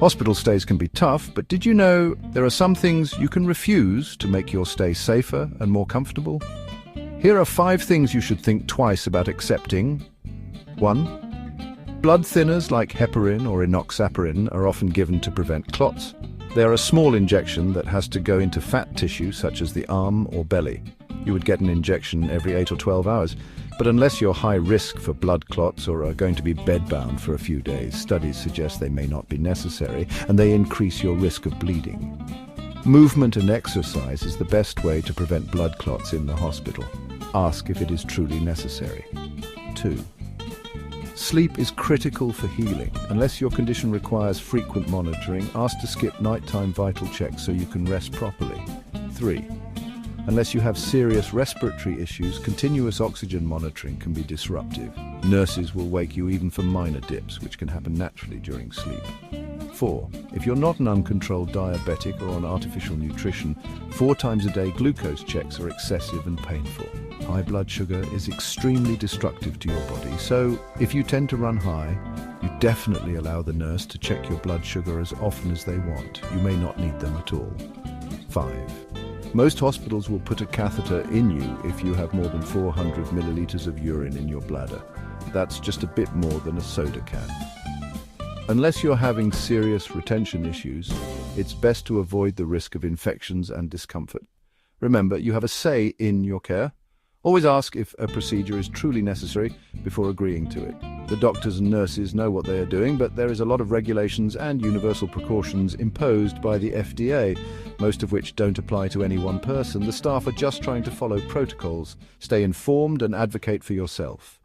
Hospital stays can be tough, but did you know there are some things you can refuse to make your stay safer and more comfortable? Here are 5 things you should think twice about accepting. 1. Blood thinners like heparin or enoxaparin are often given to prevent clots. They are a small injection that has to go into fat tissue such as the arm or belly. You would get an injection every 8 or 12 hours. But unless you're high risk for blood clots or are going to be bedbound for a few days, studies suggest they may not be necessary, and they increase your risk of bleeding. Movement and exercise is the best way to prevent blood clots in the hospital. Ask if it is truly necessary. 2. Sleep is critical for healing. Unless your condition requires frequent monitoring, ask to skip nighttime vital checks so you can rest properly. 3. Unless you have serious respiratory issues, continuous oxygen monitoring can be disruptive. Nurses will wake you even for minor dips, which can happen naturally during sleep. 4. If you're not an uncontrolled diabetic or on artificial nutrition, 4 times a day glucose checks are excessive and painful. High blood sugar is extremely destructive to your body, so if you tend to run high, you definitely allow the nurse to check your blood sugar as often as they want. You may not need them at all. 5. Most hospitals will put a catheter in you if you have more than 400 milliliters of urine in your bladder. That's just a bit more than a soda can. Unless you're having serious retention issues, it's best to avoid the risk of infections and discomfort. Remember, you have a say in your care. Always ask if a procedure is truly necessary before agreeing to it. The doctors and nurses know what they are doing, but there is a lot of regulations and universal precautions imposed by the FDA, most of which don't apply to any one person. The staff are just trying to follow protocols. Stay informed and advocate for yourself.